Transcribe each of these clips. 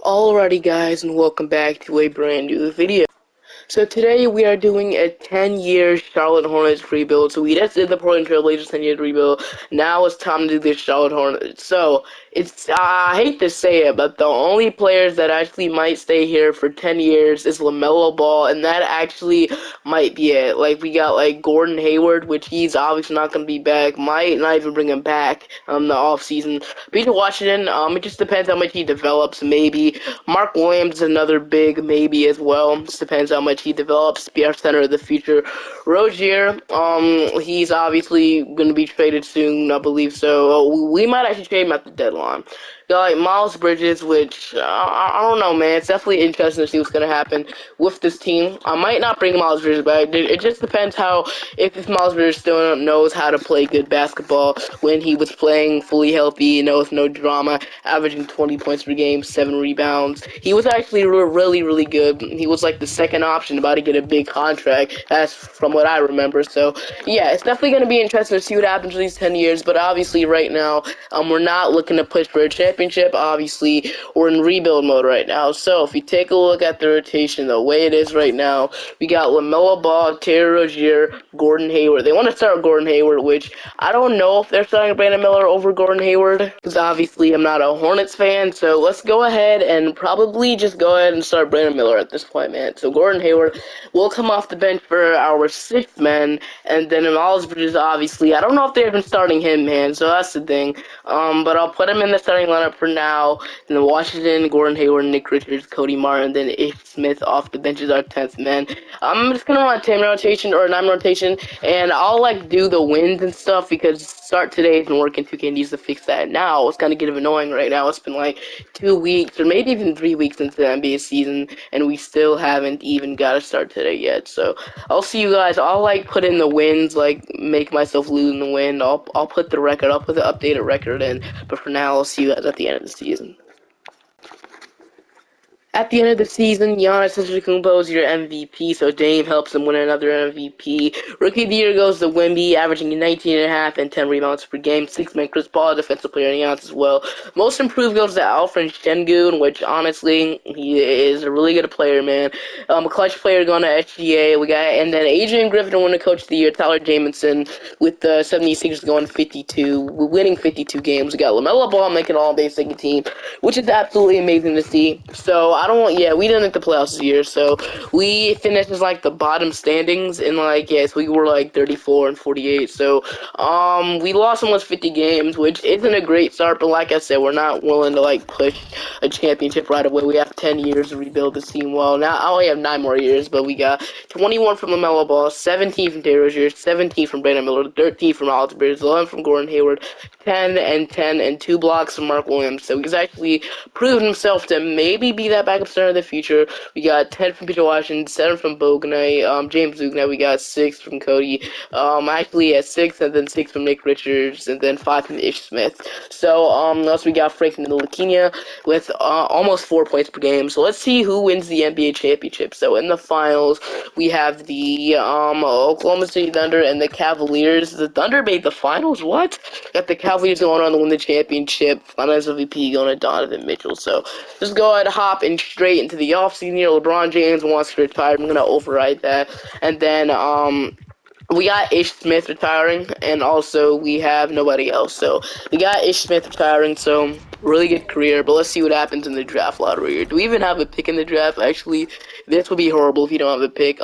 Alrighty guys, and welcome back to a brand new video. So today we are doing a 10-year Charlotte Hornets rebuild. So we just did the Portland Trail Blazers 10-year rebuild. Now it's time to do the Charlotte Hornets. So it's I hate to say it, but the only players that actually might stay here for 10 years is LaMelo Ball, and that actually might be it. Like we got like Gordon Hayward, which he's obviously not going to be back. Might not even bring him back the off season. Peter Washington, it just depends how much he develops. Maybe Mark Williams is another big maybe as well. Just depends how much he develops. Be our center of the future. Rozier, he's obviously going to be traded soon, I believe so. We might actually trade him at the deadline. Got like Miles Bridges, which I don't know, man. It's definitely interesting to see what's gonna happen with this team. I might not bring Miles Bridges back. It just depends how if Miles Bridges still knows how to play good basketball when he was playing fully healthy, with no drama, averaging 20 points per game, 7 rebounds. He was actually really, really good. He was like the second option, about to get a big contract. That's from what I remember. So yeah, it's definitely gonna be interesting to see what happens in these 10 years. But obviously, right now, we're not looking to push for a championship. Obviously, we're in rebuild mode right now. So if you take a look at the rotation, the way it is right now, we got LaMelo Ball, Terry Rozier, Gordon Hayward. They want to start Gordon Hayward, which I don't know if they're starting Brandon Miller over Gordon Hayward, because obviously I'm not a Hornets fan. So let's go ahead and probably just go ahead and start Brandon Miller at this point, man. So Gordon Hayward will come off the bench for our sixth man, and then Miles Bridges, obviously, I don't know if they've been starting him, man. So that's the thing. But I'll put him in the starting lineup for now. And then Washington, Gordon Hayward, Nick Richards, Cody Martin, then Ish Smith off the bench is our 10th man. I'm just gonna run a 10 rotation or a 9 rotation, and I'll like do the wins and stuff because start today isn't working. 2K needs to fix that now. It's kind of getting annoying right now. It's been like 2 weeks or maybe even 3 weeks into the NBA season, and we still haven't even got to start today yet. So I'll see you guys. I'll like put in the wins, like make myself lose in the win. I'll put the record. I'll put the updated record in. But for now, I'll see you guys at the end of the season. At the end of the season, Giannis Antetokounmpo is your MVP, so Dame helps him win another MVP. Rookie of the Year goes to Wemby, averaging 19.5 and 10 rebounds per game. Six-man Chris Paul, defensive player in Giannis as well. Most improved goes to Alfred Şengün, which honestly, he is a really good player, man. A clutch player going to SGA. And then Adrian Griffin won the Coach of the Year. Tyler Jamison with the 76ers going 52, winning 52 games. We got LaMelo Ball making all-base second team, which is absolutely amazing to see. So we didn't make the playoffs this year, so we finished as like the bottom standings, and so we were like 34 and 48. So we lost almost 50 games, which isn't a great start, but like I said, we're not willing to like push a championship right away. We have 10 years to rebuild this team. Well, now I only have 9 more years, but we got 21 from LaMelo Ball, 17 from Terry Rozier, 17 from Brandon Miller, 13 from Miles Bridges, 11 from Gordon Hayward, 10 and 10 and 2 blocks from Mark Williams. So he's actually proven himself to maybe be that backup center in the future. We got 10 from Peter Washington, 7 from Bognay, James Dugan. We got 6 from Cody. Actually at 6, and then 6 from Nick Richards, and then 5 from Ish Smith. So also we got Frank Ntilikina with almost 4 points per game. So let's see who wins the NBA championship. So in the finals, we have the Oklahoma City Thunder and the Cavaliers. The Thunder made the finals. What? Got the Cavaliers going on to win the championship. Finals MVP going to Donovan Mitchell. So just go ahead, hop in straight into the offseason here. LeBron James wants to retire. I'm gonna override that, and then we got Ish Smith retiring, and also we have nobody else. So we got Ish Smith retiring, so really good career, but let's see what happens in the draft lottery. Do we even have a pick in the draft? Actually, this would be horrible if you don't have a pick.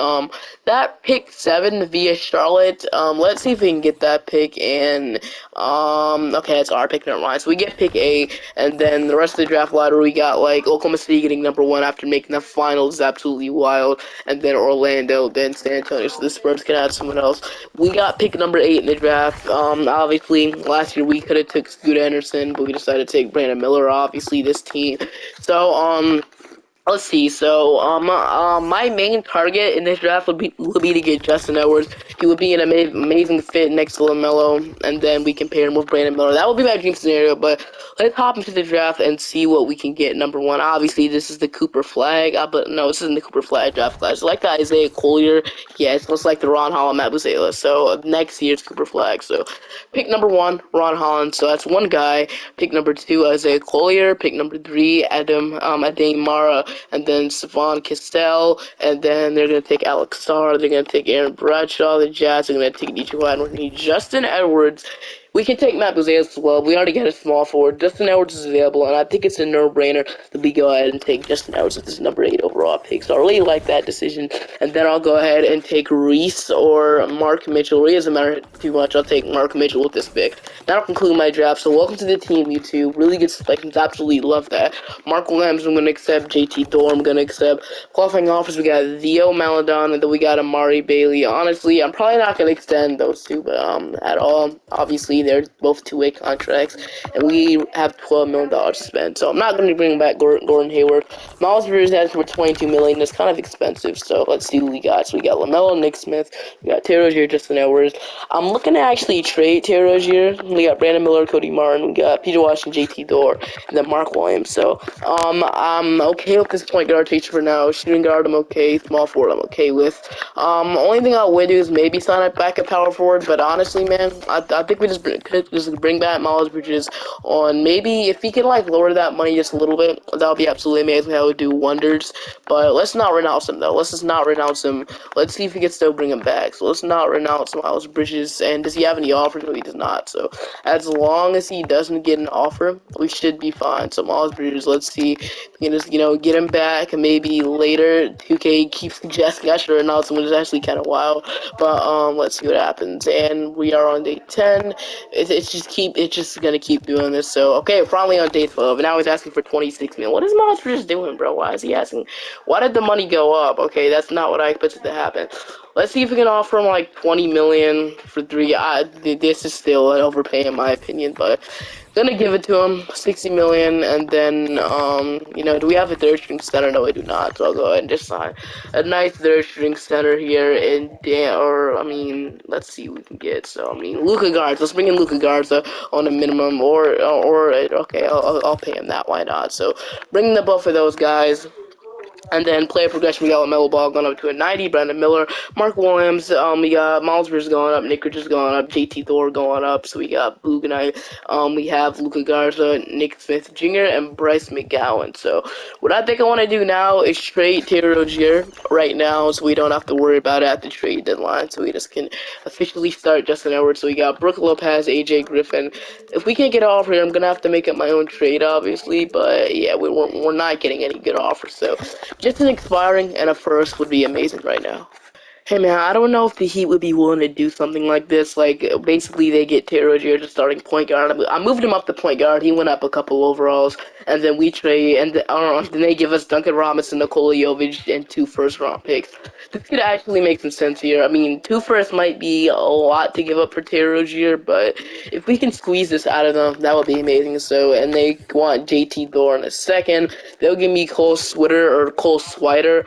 That pick 7 via Charlotte, let's see if we can get that pick, and, okay, it's our pick, never mind. So we get pick 8, and then the rest of the draft lottery, we got, like, Oklahoma City getting number 1 after making the finals, absolutely wild, and then Orlando, then San Antonio, so the Spurs can add someone else. We got pick number 8 in the draft. Obviously, last year we could have took Scoot Anderson, but we decided to take Brandon Miller, obviously, this team. So, Let's see. So, my main target in this draft would be to get Justin Edwards. He would be an amazing fit next to LaMelo, and then we can pair him with Brandon Miller. That would be my dream scenario. But let's hop into the draft and see what we can get. Number one, obviously, this is the Cooper Flag. But no, this isn't the Cooper Flag draft class. It's like the Isaiah Collier. Yeah, it's looks like the Ron Holland Matt Busela. So next year's Cooper Flag. So pick number one, Ron Holland. So that's one guy. Pick number two, Isaiah Collier. Pick number three, Adem Mara, and then Savon Castell, and then they're gonna take Alex Starr. They're gonna take Aaron Bradshaw. The Jazz are gonna take DJ White. And we're gonna need Justin Edwards. We can take Matt Buzea as well. We already got a small forward. Justin Edwards is available, and I think it's a no-brainer that we go ahead and take Justin Edwards with this number 8 overall pick. So I really like that decision. And then I'll go ahead and take Reese or Mark Mitchell. It doesn't matter too much. I'll take Mark Mitchell with this pick. That'll conclude my draft. So welcome to the team, YouTube. Really good selections. Absolutely love that. Mark Williams, I'm going to accept. JT Thor, I'm going to accept. Qualifying offers, we got Theo Maladon, and then we got Amari Bailey. Honestly, I'm probably not going to extend those two, but at all. Obviously, they're both two-way contracts, and we have $12 million to spend. So I'm not going to bring back Gordon Hayward. Miles Bridges has for $22 million. That's kind of expensive. So let's see who we got. So we got LaMelo, Nick Smith, we got Terry Rozier, Justin Edwards. I'm looking to actually trade Terry Rozier. We got Brandon Miller, Cody Martin, we got Peter Washington, JT Thor, and then Mark Williams. So I'm okay with this point guard rotation for now. Shooting guard, I'm okay. Small forward, I'm okay with. Only thing I would do is maybe sign a backup power forward. But honestly, man, I think we could just bring back Miles Bridges on maybe if he can like lower that money just a little bit. That would be absolutely amazing. That would do wonders. But let's not renounce him though. Let's just not renounce him. Let's see if we can still bring him back. So let's not renounce Miles Bridges. And does he have any offers? No, he does not. So as long as he doesn't get an offer, we should be fine. So Miles Bridges, let's see if we can just get him back, and maybe later 2K keeps suggesting I should renounce him, which is actually kind of wild. But let's see what happens. And we are on day 10. It's just gonna keep doing this. So okay, finally on day 12. And now he's asking for 26 million. What is Miles Bridges doing, bro? Why is he asking? Why did the money go up? Okay, that's not what I expected to happen. Let's see if we can offer him like 20 million for 3. This is still an overpay in my opinion, but gonna give it to him. 60 million, and then do we have a third string center? No, we do not. So I'll go ahead and just sign a nice third string center here. And let's see what we can get. So Luka Garza. Let's bring in Luka Garza on a minimum, or okay, I'll pay him that. Why not? So bring the both of those guys. And then player progression, we got LaMelo Ball going up to a 90, Brandon Miller, Mark Williams, we got Miles Bridges going up, Nick Richards going up, JT Thor going up, so we got Boognight, we have Luka Garza, Nick Smith Jr., and Bryce McGowan. So what I think I want to do now is trade Terry Rozier right now, so we don't have to worry about it at the trade deadline, so we just can officially start Justin Edwards. So we got Brook Lopez, AJ Griffin. If we can't get an offer here, I'm going to have to make up my own trade, obviously, but yeah, we're not getting any good offers, so just an expiring and a first would be amazing right now. Hey man, I don't know if the Heat would be willing to do something like this. Like, basically, they get Terry Rozier just starting point guard. I moved him up to point guard. He went up a couple overalls, and then we trade, and then they give us Duncan Robinson, Nikola Jovic, and 2 first-round picks. This could actually make some sense here. I mean, 2 firsts might be a lot to give up for Terry Rozier, but if we can squeeze this out of them, that would be amazing. So, and they want JT Thor in a second. They'll give me Cole Swider or Cole Swider.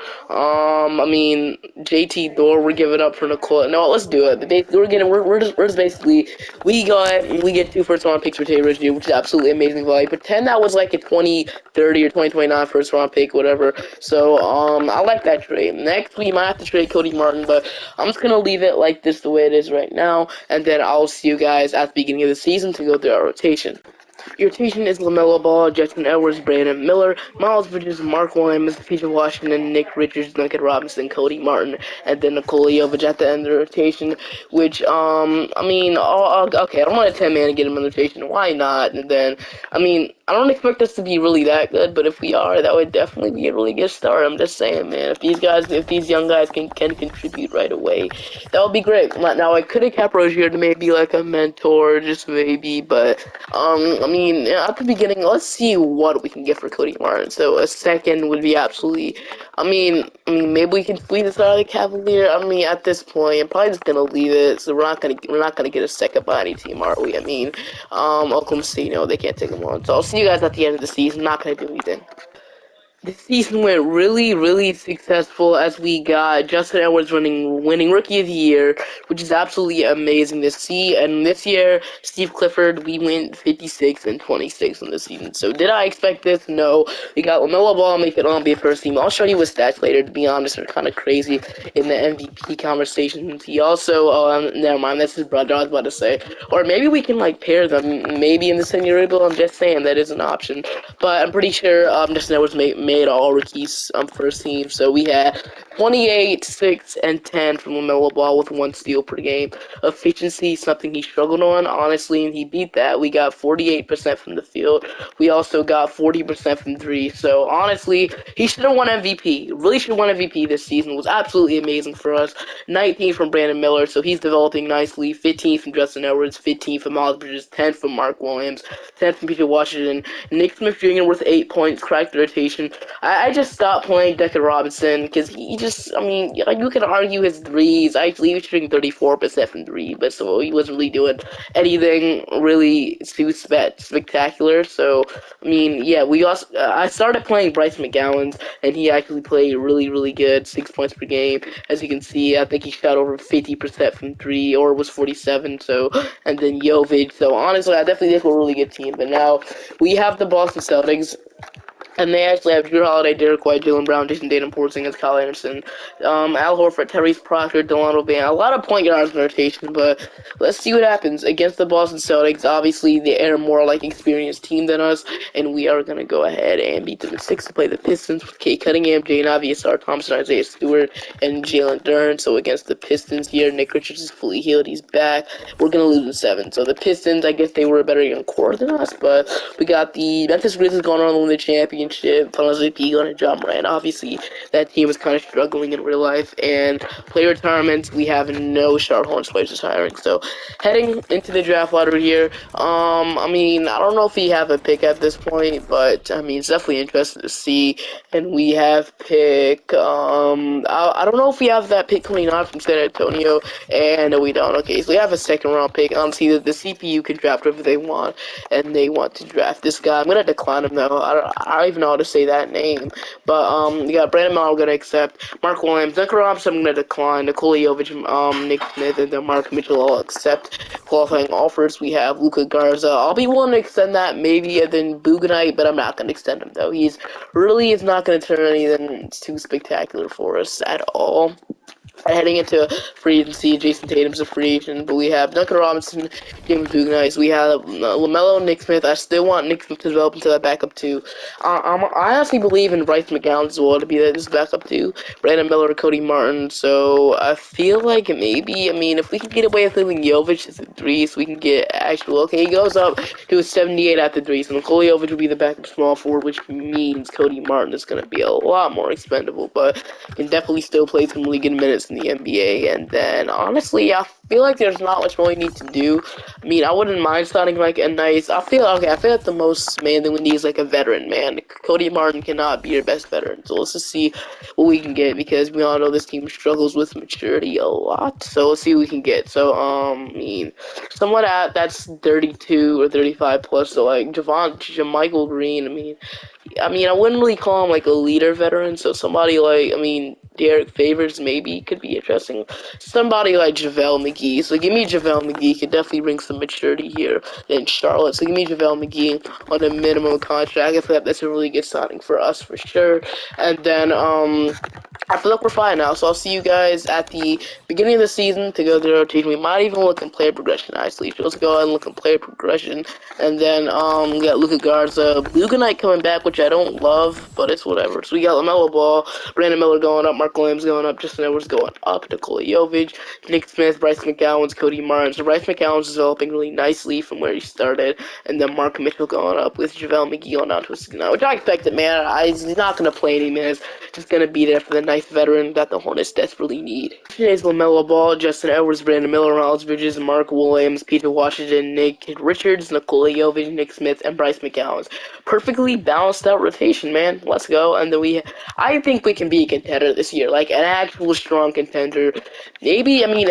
JT Thor. We're giving up for Nicole. No, let's do it. We're just basically we get 2 first-round picks for Terry Rozier, which is absolutely amazing value. Pretend that was like a 2030 or 2029 first-round pick, whatever. So I like that trade. Next, we might have to trade Cody Martin, but I'm just gonna leave it like this the way it is right now, and then I'll see you guys at the beginning of the season to go through our rotation. Your rotation is LaMelo Ball, Justin Edwards, Brandon Miller, Miles Bridges, Mark Williams, Peter Washington, Nick Richards, Duncan Robinson, Cody Martin, and then Nikola Jovic at the end of the rotation, which, okay, I don't want a 10-man to get him in the rotation. Why not? And then, I don't expect us to be really that good, but if we are, that would definitely be a really good start. I'm just saying, man, if these young guys can contribute right away, that would be great. Now, I could have kept Rozier to maybe like a mentor, just maybe, but, at the beginning, let's see what we can get for Cody Martin. So a second would be absolutely, maybe we can squeeze this out of the Cavalier. At this point, I'm probably just gonna leave it. So we're not gonna get a second by any team, are we? Oklahoma State, no, they can't take him on. So I'll see you guys at the end of the season. Not gonna do anything. This season went really, really successful as we got Justin Edwards winning Rookie of the Year, which is absolutely amazing to see. And this year, Steve Clifford, we went 56 and 26 in the season. So did I expect this? No. We got LaMelo Ball making NBA first team. I'll show you his stats later. To be honest, they're kind of crazy in the MVP conversation. He also, never mind, that's his brother. I was about to say, or maybe we can like pair them. Maybe in the senior bill. I'm just saying that is an option. But I'm pretty sure Justin Edwards made all rookies first team. So we had 28, 6, and 10 from LaMelo Ball with 1 steal per game. Efficiency, something he struggled on, honestly, and he beat that. We got 48% from the field. We also got 40% from 3. So honestly, he should have won MVP. Really should have won MVP this season. It was absolutely amazing for us. 19 from Brandon Miller, so he's developing nicely. 15 from Justin Edwards, 15 from Miles Bridges, 10 from Mark Williams, 10 from PJ Washington. Nick Smith Jr. with 8 points, cracked the rotation. I just stopped playing Declan Robinson because he just, I mean, like you can argue his threes. Actually, he was shooting 34% from 3, but so he wasn't really doing anything really too spectacular. So, I mean, yeah, we also, I started playing Bryce McGowan, and he actually played really, really good, 6 points per game. As you can see, I think he shot over 50% from 3, or was 47, so, and then Jovic. So, honestly, I definitely think we're a really good team, but now we have the Boston Celtics. And they actually have Drew Holiday, Derek White, Jalen Brown, Jason Tatum, Porzingis, Kyle Anderson, Al Horford, Tyrese Proctor, Delano Van. A lot of point guards in rotation, but let's see what happens against the Boston Celtics. Obviously, they are more like experienced team than us, and we are going to go ahead and beat them in 6 to play the Pistons with Kate Cunningham, Jane Avi, Sar Thompson, Isaiah Stewart, and Jalen Dern. So against the Pistons here, Nick Richards is fully healed. He's back. We're going to lose in 7. So the Pistons, I guess they were a better young core than us, but we got the Memphis Grizzlies going on to win the championship. Finals MVP on a John Moran. Obviously, that team was kind of struggling in real life. And player retirements, we have no Charlotte Hornets players retiring. So heading into the draft lottery here, I mean, I don't know if we have a pick at this point, but I mean, it's definitely interesting to see. And we have pick. I don't know if we have that pick coming on from San Antonio, and no, we don't. Okay, so we have a second round pick. Honestly, the CPU can draft whatever they want, and they want to draft this guy. I'm gonna decline him though. I don't even know how to say that name. But we got Brandon Miller gonna accept. Mark Williams, Duncan Robinson I'm gonna decline. Nikola Jovic, Nick Smith, and then Mark Mitchell will accept qualifying offers. We have Luka Garza. I'll be willing to extend that maybe, and then Buganite, but I'm not gonna extend him though. He's really is not gonna turn anything too spectacular for us at all. Heading into free agency, Jason Tatum's a free agent, but we have Duncan Robinson, James Bugnice, we have LaMelo and Nick Smith. I still want Nick Smith to develop into that backup too. I honestly believe in Bryce McGowan as well to be this backup too. Brandon Miller, Cody Martin. So I feel like maybe, I mean, if we can get away with leaving Jovic as a 3, so we can get actual, okay, he goes up to a 78 at the 3, so Nikola Jovic will be the backup small forward, which means Cody Martin is going to be a lot more expendable, but can definitely still play some really good minutes in the NBA. And then, honestly, I feel like there's not much more we need to do. I mean, I wouldn't mind starting like a nice. I feel like the most man that we need is like a veteran man. Cody Martin cannot be your best veteran. So let's just see what we can get because we all know this team struggles with maturity a lot. So let's see what we can get. So I mean, someone that's 32 or 35 plus. So like Michael Green. I wouldn't really call him like a leader veteran, so somebody like, Derek Favors maybe could be interesting. Somebody like JaVale McGee. So give me JaVale McGee, could definitely bring some maturity here in Charlotte. So give me JaVale McGee on a minimum contract. I feel like that's a really good signing for us for sure. And then, I feel like we're fine now, so I'll see you guys at the beginning of the season to go through the rotation. We might even look in player progression, actually. So let's go ahead and look in player progression. And then, we got Luka Garza, Buganite coming back, which I don't love, but it's whatever. So we got LaMelo Ball, Brandon Miller going up, Mark Williams going up, Justin Edwards going up, Nikola Jovic, Nick Smith, Bryce McGowan's, Cody Martin. So Bryce McGowan's developing really nicely from where he started, and then Mark Mitchell going up with JaVale McGee on down to a 69, which I expected, man. He's not going to play any minutes. just gonna be there for the ninth veteran that the Hornets desperately need. Today's LaMelo Ball, Justin Edwards, Brandon Miller, Miles Bridges, Mark Williams, Peter Washington, Nick Richards, Nikola Jovic, Nick Smith, and Bryce McCown. Perfectly balanced out rotation, man. Let's go. And then I think we can be a contender this year, like an actual strong contender. Maybe, I mean,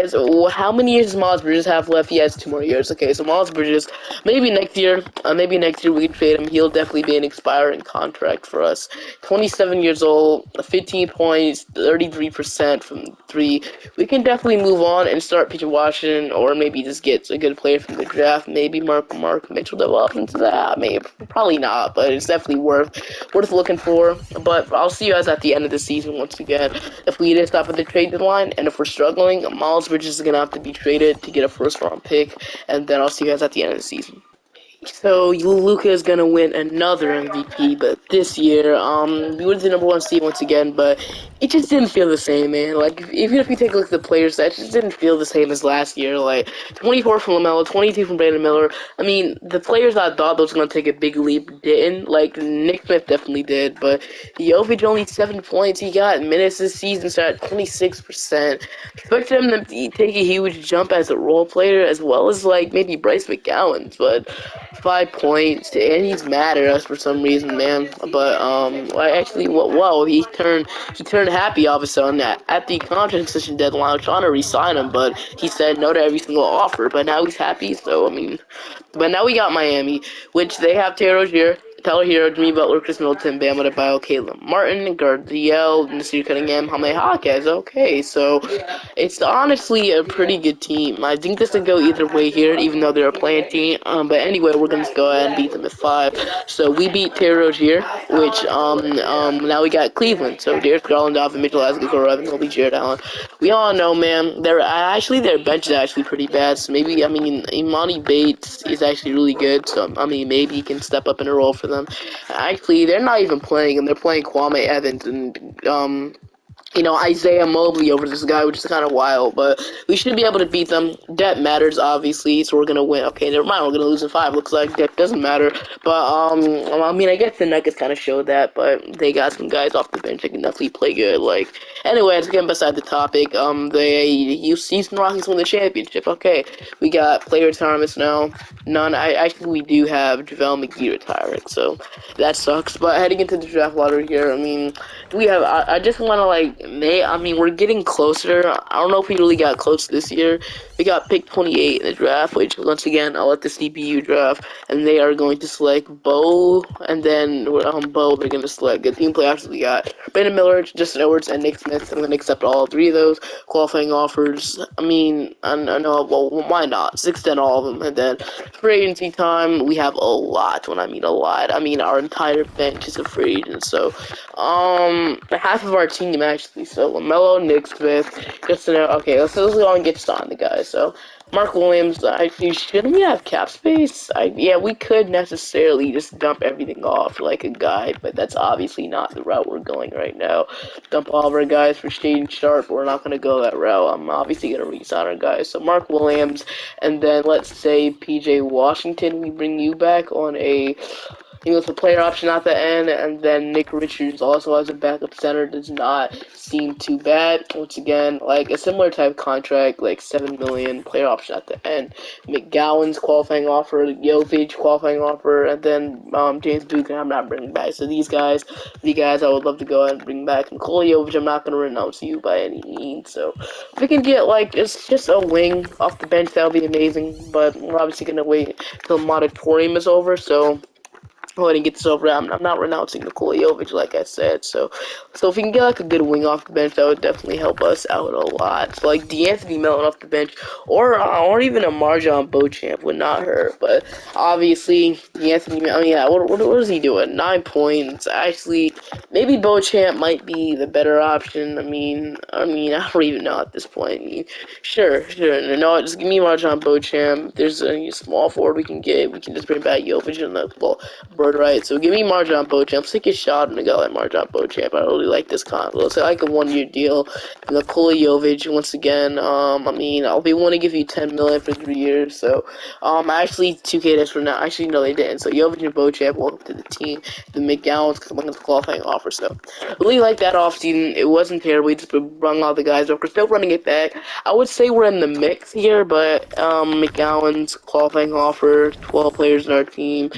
how many years does Miles Bridges have left? He has 2 more years. Okay, so Miles Bridges, maybe next year we can trade him. He'll definitely be an expiring contract for us. 27 years old, 15 points, 33% from three. We can definitely move on and start Peter Washington, or maybe just get a good player from the draft. Maybe Mark Mitchell develop into that. Maybe probably not, but it's definitely worth looking for. But I'll see you guys at the end of the season once again. If we didn't stop at the trade deadline, and if we're struggling, Miles Bridges is gonna have to be traded to get a first round pick, and then I'll see you guys at the end of the season. So Luka is gonna win another MVP, but this year, we were the #1 seed once again, but it just didn't feel the same, man. Like even if you take a look at the players, that just didn't feel the same as last year. Like 24 from LaMelo, 22 from Brandon Miller. I mean, the players I thought was gonna take a big leap didn't. Like Nick Smith definitely did, but Jovic only 7 points. He got minutes this season, so at 26%. Expect him to take a huge jump as a role player, as well as like maybe Bryce McGowan's, but 5 points, and he's mad at us for some reason, man. But well, actually, whoa, he turned happy all of a sudden at the contract extension deadline. I was trying to re-sign him, but he said no to every single offer. But now he's happy, so I mean, but now we got Miami, which they have Tyler Hero, Jimmy Butler, Chris Middleton, Bam Adebayo, Caleb Martin, Gardiel, Nasir Cunningham, Jaime Jaquez. Okay, so it's honestly a pretty good team. I think this could go either way here, even though they're a playing team. But anyway, we're gonna go ahead and beat them at 5. So we beat Terry Rozier, which now we got Cleveland. So Darius Garland, Donovan Mitchell, Isaac Okoro, Evan Mobley, Jared Allen. We all know, man. Their bench is actually pretty bad. So maybe, I mean, Imani Bates is actually really good. So I mean, maybe he can step up in a role for them. Actually, they're not even playing him. They're playing Kwame Evans and Isaiah Mobley over this guy, which is kind of wild, but we should be able to beat them. Depth matters, obviously, so we're gonna win. Okay, never mind, we're gonna lose in 5. Looks like depth doesn't matter, but I mean, I guess the Nuggets kind of showed that, but they got some guys off the bench that can definitely play good. Like, anyway, let's get beside the topic. The Houston Rockets won the championship. Okay, we got player retirements now. None. Actually, we do have JaVale McGee retiring, so that sucks. But heading into the draft lottery here, I mean, I just want to we're getting closer. I don't know if we really got close this year. We got pick 28 in the draft, which once again I'll let the CPU draft, and they are going to select Bo, and then Bo they're going to select good team players. We got Brandon Miller, Justin Edwards, and Nick Smith. I'm going to accept all 3 of those qualifying offers. I mean, I know. Well, why not? 6-10 all of them, and then free agency time we have a lot. When I mean a lot, I mean our entire bench is a free agent. So half of our team actually. So LaMelo, Nick Smith, Justin. Okay, let's go and get started, guys. So Mark Williams. Actually, shouldn't we have cap space? Yeah, we could necessarily just dump everything off like a guy, but that's obviously not the route we're going right now. Dump all of our guys for Shaden Sharp. We're not gonna go that route. I'm obviously gonna re-sign our guys. So Mark Williams, and then let's say PJ Washington. We bring you back on a with a player option at the end, and then Nick Richards also as a backup center does not seem too bad. Once again, like a similar type contract, like $7 million player option at the end. McGowan's qualifying offer, Jovic qualifying offer, and then James Dugan I'm not bringing back. So these guys I would love to go ahead and bring back. Nikola Jovic, I'm not gonna renounce you by any means. So if we can get like just a wing off the bench, that would be amazing. But we're obviously gonna wait till the moratorium is over. So go ahead and get this over. I'm not renouncing Nikola Jovic, like I said. So if we can get like a good wing off the bench, that would definitely help us out a lot. So like D'Anthony Melton off the bench, or even a Marjon Beauchamp would not hurt. But obviously D'Anthony, I mean, yeah, what is he doing? 9 points. Actually, maybe Beauchamp might be the better option. I mean, I don't even know at this point. I mean, sure. No, just give me Marjon Beauchamp. If there's a small forward we can get. We can just bring back Jovic and board, right? So give me Marjon Beauchamp. Let's take a shot and a go at Marjon Beauchamp. I really like this combo. It's like a 1-year deal. And Nikola Jovic once again. I mean, I'll be willing to give you 10 million for 3 years. So actually 2K this for now. Actually no, they didn't. So Jovic and Beauchamp, welcome to the team. The McGowan's coming with a qualifying offer. So really like that offseason. It wasn't terrible. We just brung all the guys up. We're still running it back. I would say we're in the mix here, but McGowan's qualifying offer, 12 players in our team.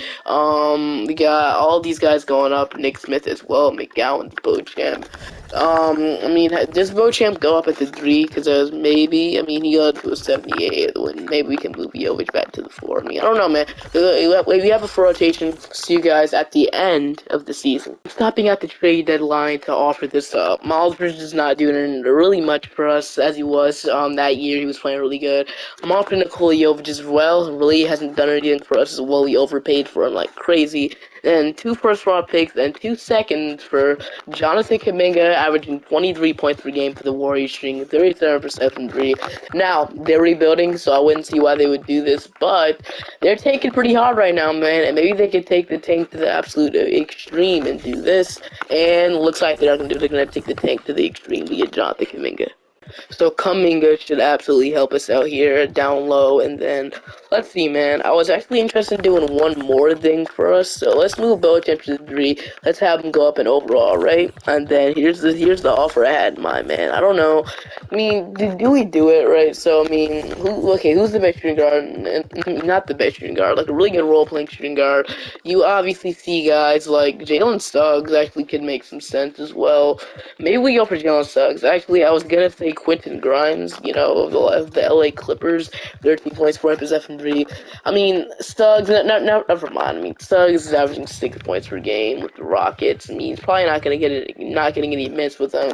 We got all these guys going up. Nick Smith as well. McGowan's Beauchamp. I mean, does Beauchamp go up at the 3? Because maybe, I mean, he got to a 78. When maybe we can move Jovic back to the 4. I mean, I don't know, man. We have a 4 rotation. See you guys at the end of the season. Stopping at the trade deadline to offer this up. Miles Bridges is not doing really much for us as he was that year. He was playing really good. I'm offering Nikola Jovic as well. Really hasn't done anything for us as well. We overpaid for him like crazy. And 2 first-round picks and 2 seconds for Jonathan Kuminga, averaging 23 points per game for the Warriors, shooting 37% from 3. Now, they're rebuilding, so I wouldn't see why they would do this, but they're taking pretty hard right now, man, and maybe they could take the tank to the absolute extreme and do this, and looks like they're going to take the tank to the extreme to get Jonathan Kuminga. So Kuminga should absolutely help us out here down low, and then let's see, man. I was actually interested in doing one more thing for us, so let's move Beauchamp to the 3. Let's have him go up in overall, right? And then here's the offer I had in mind, man. I don't know. I mean, do we do it, right? So I mean, who's the best shooting guard? Not the best shooting guard, like a really good role-playing shooting guard. You obviously see guys like Jalen Suggs actually could make some sense as well. Maybe we go for Jalen Suggs. Actually, I was gonna say Quentin Grimes, you know, of the LA Clippers, 13 points, 4 possession from 3. I mean, Suggs, never mind. I mean, Suggs is averaging 6 points per game with the Rockets. I mean, he's probably not getting any minutes with them.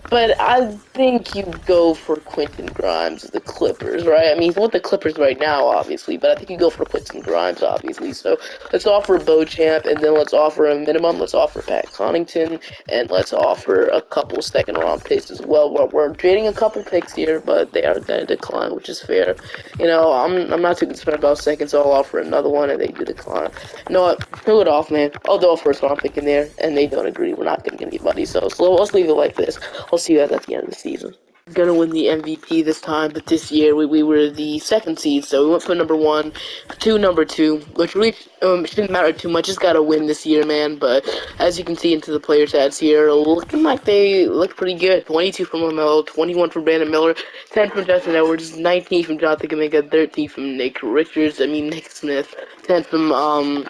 But I think you go for Quentin Grimes of the Clippers, right? I mean, he's with the Clippers right now, obviously, but I think you go for Quentin Grimes, obviously. So let's offer Beauchamp, and then let's offer a minimum. Let's offer Pat Connaughton, and let's offer a couple second-round picks as well. We're trading a couple picks here, but they are going to decline, which is fair. You know, I'm not too concerned about seconds, so I'll offer another one, and they do decline. You know what? Fill it off, man. I'll throw a first-round pick in there, and they don't agree. We're not going to get anybody, so let's leave it like this. I'll see you guys at the end of the season. Gonna win the MVP this time, but this year we were the 2nd seed, so we went for number 1 to number 2, which really shouldn't matter too much. Just gotta win this year, man. But as you can see into the player stats here, looking like they look pretty good. 22 from LaMelo, 21 from Brandon Miller, 10 from Justin Edwards, 19 from Jonathan Kuminga, 13 from Nick Smith, 10 from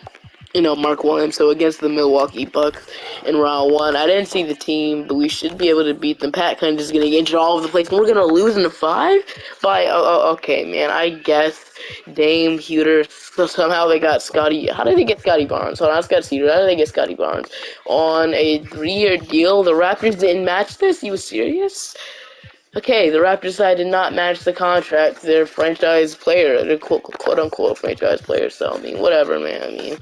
you know, Mark Williams. So against the Milwaukee Bucks in round 1, I didn't see the team, but we should be able to beat them. Pat kind of just getting injured all over the place, and we're gonna lose in the 5 by okay, man. I guess Dame Huter. So somehow they got Scotty. How did they get Scotty Barnes? Hold on, I got Huter. How did they get Scotty Barnes on a 3-year deal? The Raptors didn't match this. You was serious? Okay, the Raptors decided to not match the contract to their franchise player, their quote-unquote franchise player, so, I mean, whatever, man. I mean,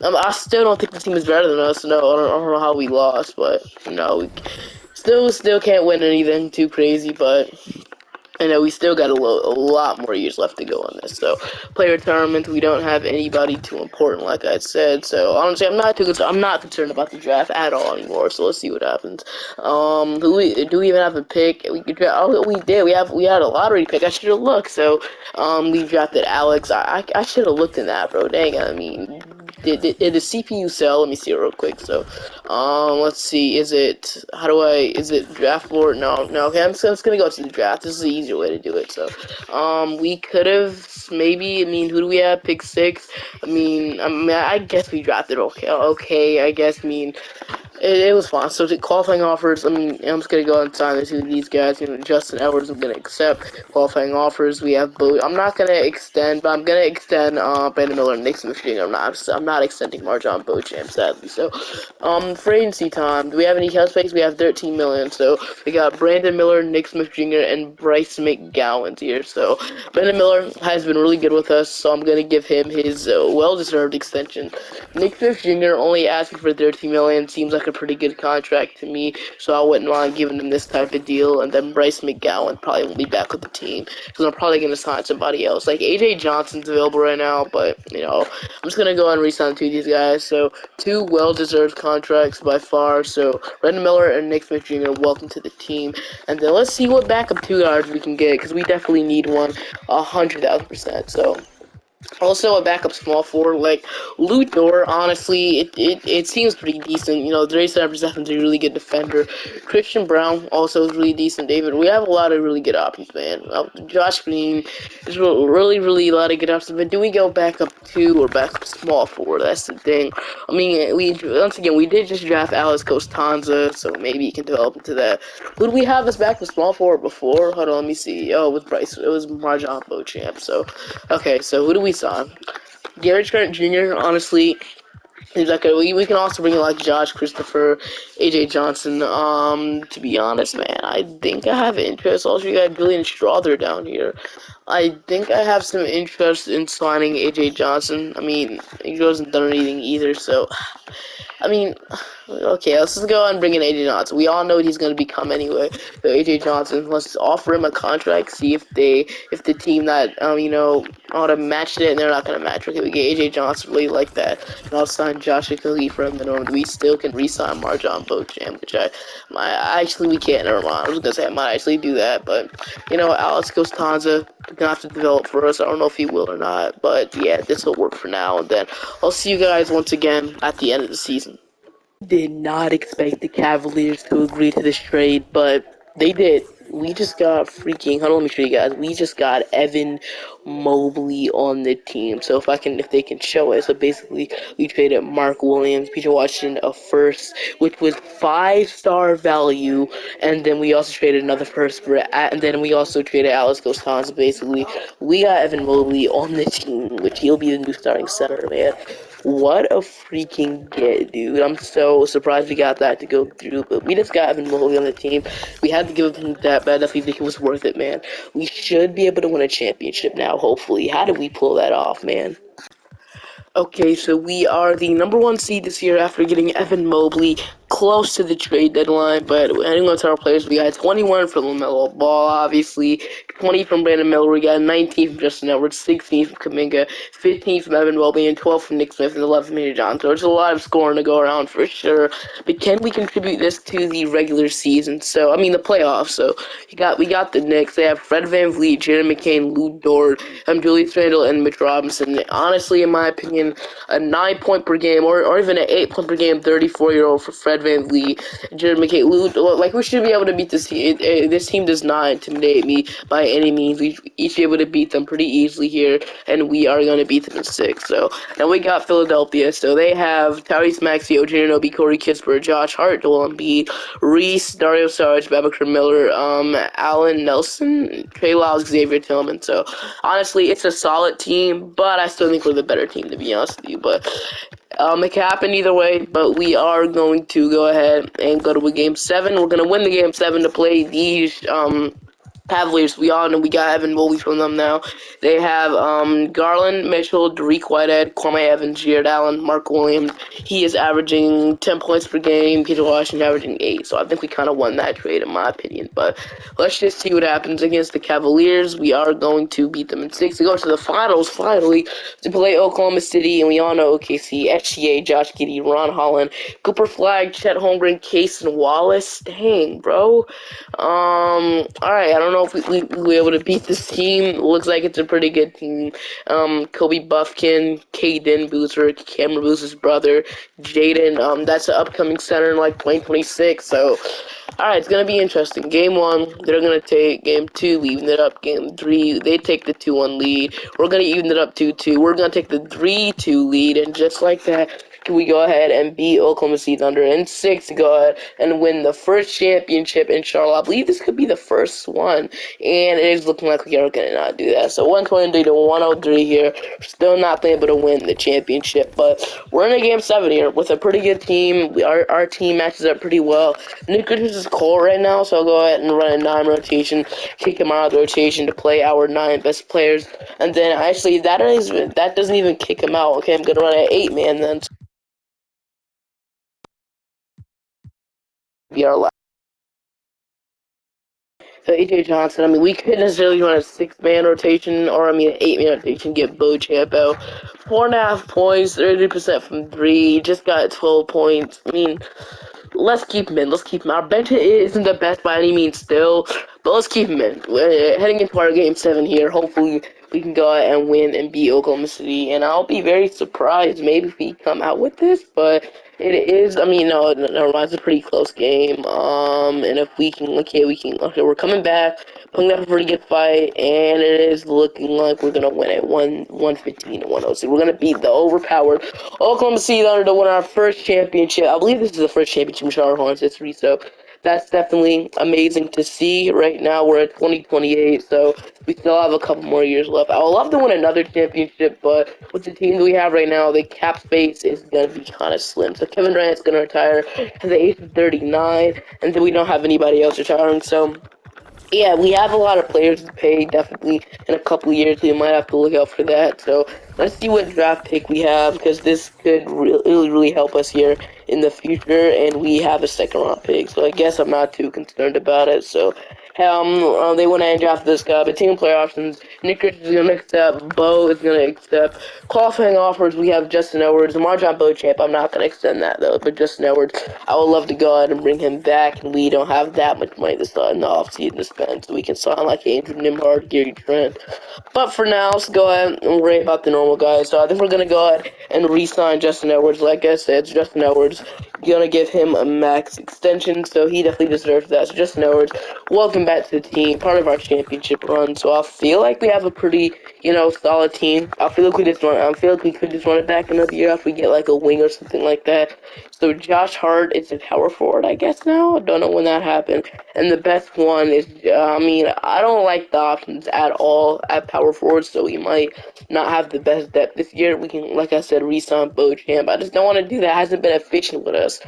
I still don't think the team is better than us. No, I don't know how we lost, but, you know, we still can't win anything too crazy, but I know we still got a lot more years left to go on this. So, player tournament, we don't have anybody too important, like I said. So, honestly, I'm not concerned about the draft at all anymore. So, let's see what happens. Do we even have a pick? We could draft. Oh, we did. We had a lottery pick. I should have looked. So, we drafted Alex. I should have looked in that, bro. Dang. I mean, did the CPU sell? Let me see it real quick. So, let's see. Is it draft board? No. Okay, I'm just gonna go to the draft. This is the easier way to do it. So, we could have maybe. I mean, who do we have? Pick 6. I guess we drafted okay. Okay, I guess. I mean, it was fun. So, the qualifying offers, I mean, I'm just going to go and sign this to these guys. You know, Justin Edwards, I'm going to accept. Qualifying offers, we have I'm not going to extend, but I'm going to extend Brandon Miller and Nick Smith. I'm not extending Marjon Beauchamp, sadly. So, for agency time, do we have any cap space? We have 13 million. So, we got Brandon Miller, Nick Smith Jr., and Bryce McGowan here. So, Brandon Miller has been really good with us, so I'm going to give him his well-deserved extension. Nick Smith Jr. only asking for 13 million. Seems like a a pretty good contract to me, so I wouldn't mind giving him this type of deal. And then Bryce McGowan probably won't be back with the team because I'm probably going to sign somebody else. Like AJ Johnson's available right now, but I'm just gonna go ahead and re-sign two of these guys. So two well-deserved contracts by far. So Brandon Miller and Nick Smith Jr. welcome to the team. And then let's see what backup two guards we can get because we definitely need one 100,000%. So also, a backup small forward like Luthor, honestly, it seems pretty decent. Dre Seven's a really good defender. Christian Brown also is really decent. David, we have a lot of really good options, man. Josh Green is really a lot of good options. But do we go backup two or backup small forward? That's the thing. I mean, we did just draft Alex Costanza, so maybe he can develop into that. Who do we have as backup small forward before? Hold on, let me see. Oh, with Bryce, it was Marjon Beauchamp. So, okay, so who do we sign? Gary Trent Jr. Honestly, he's like we can also bring in like Josh Christopher, AJ Johnson. To be honest, man, I think I have interest. Also, you got Julian Strother down here. I think I have some interest in signing AJ Johnson. I mean, he hasn't done anything either, so I mean, okay, let's just go and bring in AJ Johnson. We all know what he's going to become anyway. So AJ Johnson, let's offer him a contract. See if the team that ought to match it, and they're not going to match. Okay, we get AJ Johnson, really like that, and I'll sign Josh Okogie for him. And we still can re-sign Marjon Beauchamp, which actually we can't. Never mind. I was gonna say I might actually do that, but Alex Costanza gonna have to develop for us. I don't know if he will or not, but yeah, this will work for now. And then I'll see you guys once again at the end of the season. Did not expect the Cavaliers to agree to this trade, but they did. We just got freaking. Hold on, let me show you guys. We just got Evan Mobley on the team. So if they can show it. So basically, we traded Mark Williams, PJ Washington, a first, which was 5-star value, and then we also traded another first and then we also traded Alex Costanza. Basically, we got Evan Mobley on the team, which he'll be the new starting center, man. What a freaking get, dude. I'm so surprised we got that to go through, but we just got Evan Mobley on the team. We had to give him that, but I definitely think it was worth it, man. We should be able to win a championship now, hopefully. How did we pull that off, man? Okay, so we are the number one seed this year after getting Evan Mobley close to the trade deadline. But heading on to our players, we got 21 from LaMelo Ball, obviously, 20 from Brandon Miller. We got 19 from Justin Edwards, 16 from Kuminga, 15 from Evan Mobley, and 12 from Nick Smith, and 11 from Major Johnson. So there's a lot of scoring to go around for sure. But can we contribute this to the regular season? So I mean the playoffs. So we got the Knicks. They have Fred VanVleet, Jaden McCain, Lou Dort, Julius Randle, and Mitch Robinson. Honestly, in my opinion, a 9-point per game or even an 8-point per game 34-year-old for Fred VanVleet, Jaden McCain, like we should be able to beat this team. This team does not intimidate me by any means. We each be able to beat them pretty easily here, and we are going to beat them in 6. So then we got Philadelphia. So they have Tyrese Maxey, OG Anunoby, Corey Kispert, Josh Hart, Joel Embiid, Reese, Dario Saric, Babakar Miller, Allen Nelson, Trey Lyles, Xavier Tillman. So honestly, it's a solid team, but I still think we're the better team, to be honest with you. But it can happen either way, but we are going to go ahead and go to a game 7. We're going to win the game 7 to play these Cavaliers. We all know we got Evan Mobley from them now. They have Garland, Mitchell, Dariq Whitehead, Kwame Evans, Jared Allen, Mark Williams. He is averaging 10 points per game. Peter Washington averaging 8. So I think we kind of won that trade, in my opinion. But let's just see what happens against the Cavaliers. We are going to beat them in 6 to go to the finals, finally, to play Oklahoma City. And we all know OKC, SGA, Josh Giddey, Ron Holland, Cooper Flag, Chet Holmgren, Cason Wallace. Dang, bro. Alright, I don't know if we'll be able to beat this team. Looks like it's a pretty good team. Kobe Buffkin, Caden Boozer, Cameron Boozer's brother, Jaden. That's an upcoming center in like 2026. So, alright, it's gonna be interesting. Game 1, they're gonna take. Game 2, we even it up. Game 3, they take the 2-1 lead. We're gonna even it up 2-2. We're gonna take the 3-2 lead, and just like that, can we go ahead and beat Oklahoma City Thunder in 6 to go ahead and win the first championship in Charlotte. I believe this could be the first one, and it is looking like we are going to not do that. So 123 to 103 here. Still not able to win the championship, but we're in a game 7 here with a pretty good team. Our team matches up pretty well. Nick Richards is cold right now, so I'll go ahead and run a 9 rotation, kick him out of the rotation to play our 9 best players, and then actually that doesn't even kick him out. Okay, I'm going to run an 8-man then. be our last. So AJ Johnson, I mean, we couldn't necessarily run a 6-man rotation, or I mean, an 8-man rotation. Get Bo Champo, 4.5 points, 30% from three. Just got 12 points. I mean, let's keep him in. Let's keep him. Our bench isn't the best by any means still, but let's keep him in. We're heading into our game 7 here. Hopefully, we can go out and win and beat Oklahoma City. And I'll be very surprised maybe if we come out with this, but it is. I mean, no, it's a pretty close game. And if we can, okay, we're coming back. Putting up a pretty good fight, and it is looking like we're gonna win it 115 to 106. We're gonna beat the overpowered Oklahoma City Thunder to win our first championship. I believe this is the first championship in Charlotte Hornets history, so that's definitely amazing to see. Right now we're at 2028, so we still have a couple more years left. I would love to win another championship, but with the team we have right now, the cap space is gonna be kind of slim. So Kevin Durant's gonna retire at the age of 39, and then we don't have anybody else retiring. So yeah, we have a lot of players to pay. Definitely in a couple of years, we might have to look out for that. So let's see what draft pick we have, because this could really help us here in the future. And we have a second round pick, so I guess I'm not too concerned about it. So they went and drafted this guy, but team player options. Nick Richards is gonna accept. Bo is gonna accept. Qualifying offers, we have Justin Edwards, Marjon Beauchamp. I'm not gonna extend that though, but Justin Edwards, I would love to go ahead and bring him back, and we don't have that much money to start in the offseason to spend, so we can sign like Andrew Nimhard, Gary Trent. But for now, let's go ahead and worry about the normal guys. So I think we're gonna go ahead and re-sign Justin Edwards. Like I said, Justin Edwards, gonna give him a max extension, so he definitely deserves that. So Justin Edwards, welcome back to the team, part of our championship run. So I feel like we have a pretty, solid team. I feel like we could just run it back another year if we get like a wing or something like that. So Josh Hart is a power forward, I guess now. I don't know when that happened. And the best one is, I don't like the options at all at power forward, so we might not have the best depth this year. We can, like I said, re-sign Beauchamp. I just don't want to do that. It hasn't been efficient with us.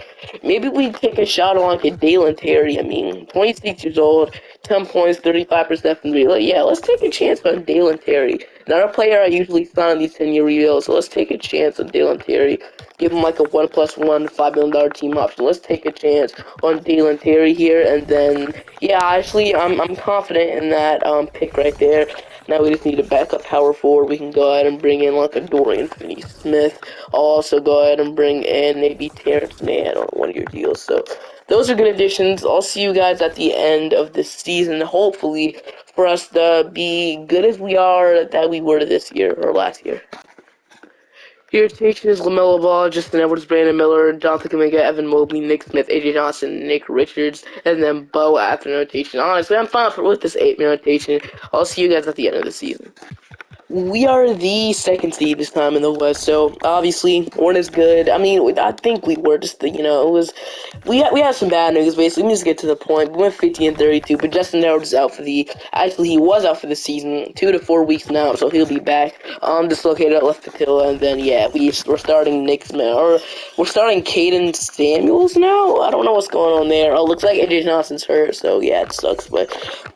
Maybe we take a shot on like a Dalen Terry. I mean, 26 years old, 10 points, 35% from three. Like, yeah, let's take a chance on Dalen Terry. Not a player I usually sign on these 10-year rebuilds, so let's take a chance on Dalen Terry. Give him like a 1+1 $5 million team option. Let's take a chance on Dalen Terry here, and then actually I'm confident in that pick right there. Now we just need a backup power forward. We can go ahead and bring in like a Dorian Finney-Smith. I'll also go ahead and bring in maybe Terrence Mann on one of your deals. So those are good additions. I'll see you guys at the end of the season, hopefully, for us to be good as we are that we were this year or last year. Your rotation is LaMelo Ball, Justin Edwards, Brandon Miller, Jonathan Kuminga, Evan Mobley, Nick Smith, AJ Johnson, Nick Richards, and then Bo after the rotation. Honestly, I'm fine with this 8-man rotation. I'll see you guys at the end of the season. We are the second seed this time in the West, so obviously weren't as good. I mean, I think we were just it was we had some bad news. Basically, let me just get to the point. We went 50-32, but Justin Edwards is out for he was out for the season, 2 to 4 weeks now, so he'll be back. Dislocated left patella, and then we're starting Nick Smith, or we're starting Caden Samuels now. I don't know what's going on there. Oh, looks like AJ Johnson's hurt, so yeah, it sucks. But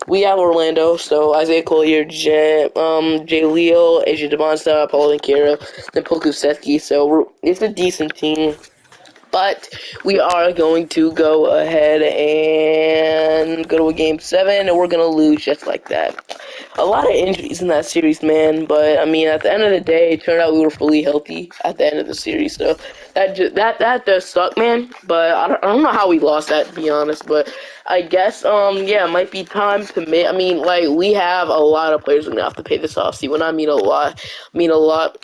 we have Orlando, so Isaiah Collier, Jay Leo, AJ Devonsta, Paul Kira, then Pokusevsky. So it's a decent team. But we are going to go ahead and go to a game 7, and we're going to lose just like that. A lot of injuries in that series, man. But, I mean, at the end of the day, it turned out we were fully healthy at the end of the series. So that does suck, man. But I don't know how we lost that, to be honest. But I guess, it might be time to I mean, like, we have a lot of players we're going to have to pay this off. See, when I mean a lot,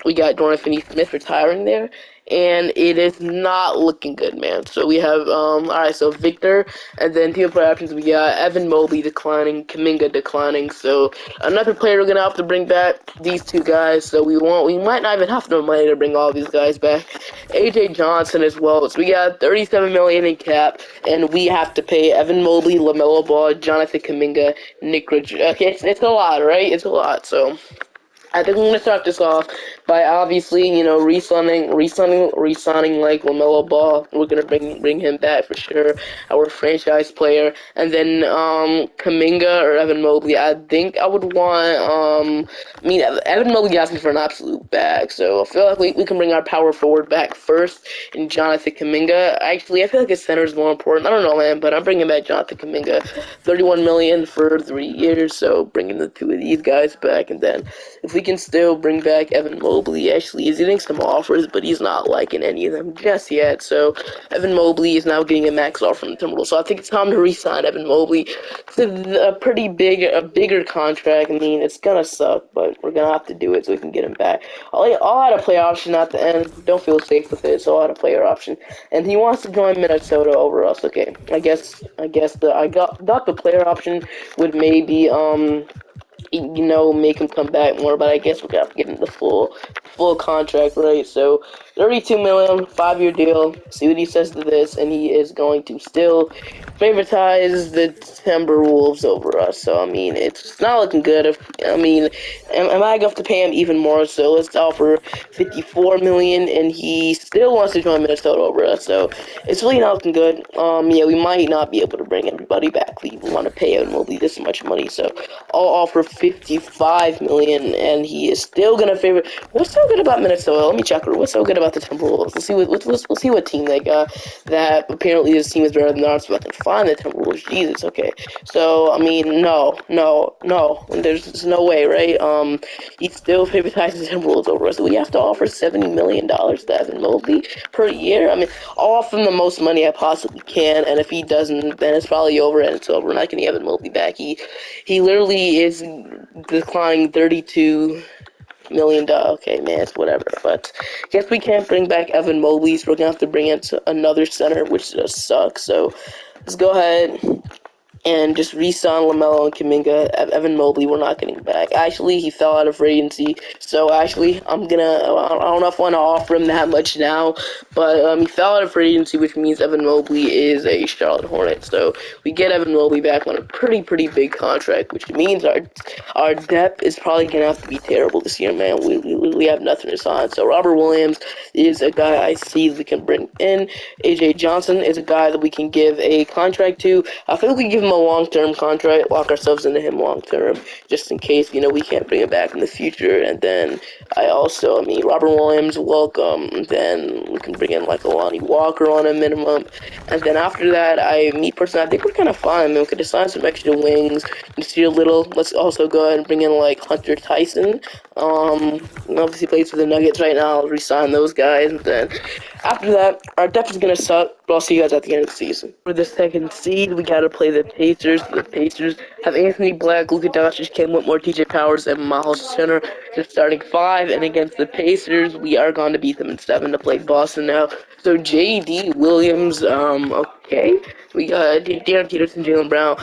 we got Dorian Finney-Smith retiring there. And it is not looking good, man. So we have, alright, so Victor, and then team player options, we got Evan Mobley declining, Kuminga declining, so another player we're gonna have to bring back, these two guys, so we might not even have enough money to bring all these guys back. AJ Johnson as well, so we got $37 million in cap, and we have to pay Evan Mobley, LaMelo Ball, Jonathan Kuminga, Nick Richards. Okay, it's a lot, right? It's a lot, so I think I'm going to start this off. by obviously, re-signing like LaMelo Ball. We're gonna bring him back for sure, our franchise player. And then Kuminga or Evan Mobley. I think I would want Evan Mobley asked me for an absolute bag, so I feel like we can bring our power forward back first, and Jonathan Kuminga. Actually, I feel like his center is more important. I don't know, man, but I'm bringing back Jonathan Kuminga, 31 million for 3 years. So bringing the two of these guys back, and then if we can still bring back Evan Mobley, actually, he's getting some offers, but he's not liking any of them just yet. So Evan Mobley is now getting a max offer from the Timberwolves. So I think it's time to re-sign Evan Mobley. It's a bigger contract. I mean, it's gonna suck, but we're gonna have to do it so we can get him back. I'll add a player option at the end. Don't feel safe with it, so I'll add a player option. And he wants to join Minnesota over us. Okay, I got the player option would maybe make him come back more, but I guess we're gonna have to get him the full contract, right? So 32 million, 5-year deal. See what he says to this, and he is going to still favoritize the Timberwolves over us. So I mean, it's not looking good. Am I going to have to pay him even more? So let's offer 54 million, and he still wants to join Minnesota over us. So it's really not looking good. Yeah, we might not be able to bring everybody back. We want to pay out Mobley this much money, so I'll offer 55 million, and he is still gonna favor. What's so good about Minnesota? Let me check. What's so good about the Timberwolves? We'll see what team they got. That apparently this team is better than ours, so I can find the Timberwolves. Jesus, okay. So I mean, no. There's no way, right? He still favoritizes the Timberwolves over us. So we have to offer $70 million to Evan Mobley per year. I mean, I'll offer him the most money I possibly can, and if he doesn't, then it's probably over, and it's over. And I can get Evan Mobley back. He literally is declining $32 million. Okay, man, it's whatever. But guess we can't bring back Evan Mobley, so we're gonna have to bring in another center, which just sucks. So let's go ahead and just re-sign LaMelo and Kuminga. Evan Mobley, we're not getting back. Actually, he fell out of free agency, so actually, I don't know if I want to offer him that much now, but he fell out of free agency, which means Evan Mobley is a Charlotte Hornet. So we get Evan Mobley back on a pretty big contract, which means our depth is probably gonna have to be terrible this year, man. We literally have nothing to sign. So Robert Williams is a guy I see we can bring in. AJ Johnson is a guy that we can give a contract to. I think we give him a long-term contract, lock ourselves into him long-term, just in case, we can't bring him back in the future. And then Robert Williams, welcome. Then we can bring in like Lonnie Walker on a minimum. And then after that, me personally, I think we're kind of fine. I mean, we could assign some extra wings, just see a little. Let's also go ahead and bring in like Hunter Tyson. Obviously plays for the Nuggets right now. I'll resign those guys, and then after that, our depth is gonna suck. But I'll see you guys at the end of the season. For the second seed, we gotta play the Pacers. The Pacers have Anthony Black, Luka Doncic, Ken Whitmore, TJ Powers, and Miles Turner. Just starting five, and against the Pacers, we are going to beat them in 7 to play Boston now. So J.D. Williams, okay. We got Darren Peterson, Jaylen Brown,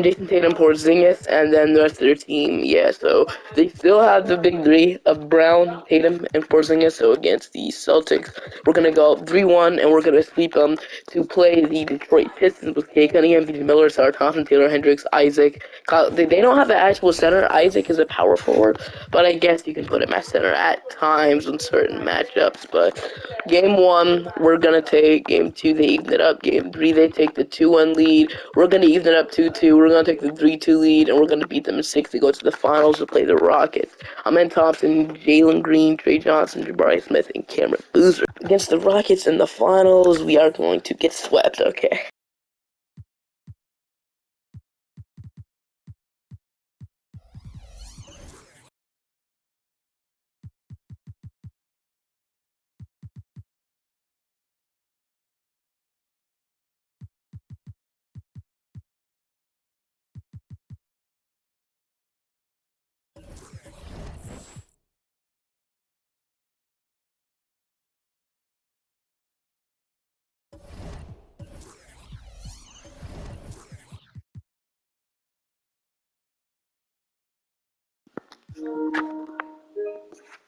Jason Tatum, Porzingis, and then the rest of their team. Yeah, so they still have the big three of Brown, Tatum, and Porzingis. So against the Celtics, we're gonna go 3-1, and we're gonna sweep them to play the Detroit Pistons with Kay Cunningham, B.J. Miller, Sarah Thompson, Taylor Hendricks, Isaac. They don't have an actual center. Isaac is a power forward, but I guess you can put him at center at times in certain matchups. But game 1, we're gonna take. Game 2, they even it up. Game 3, they take the 2-1 lead. We're gonna even it up 2-2. We're gonna take the 3-2 lead, and we're gonna beat them in 6 to go to the finals to play the Rockets. Amen Thompson, Jalen Green, Trey Johnson, Jabari Smith, and Cameron Boozer. Against the Rockets in the finals, we are going to get swept, okay?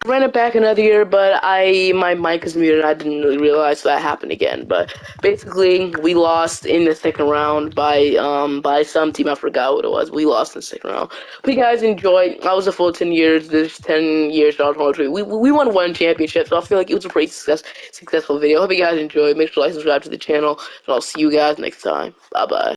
ran it back another year, but my mic is muted. I didn't really realize that happened again. But basically, we lost in the second round by some team. I forgot what it was. We lost in the second round. Hope you guys enjoyed. I was a full 10 years. This 10 years Charlotte Hornets. We won one championship, so I feel like it was a pretty successful video. Hope you guys enjoyed. Make sure to like, subscribe to the channel, and I'll see you guys next time. Bye bye.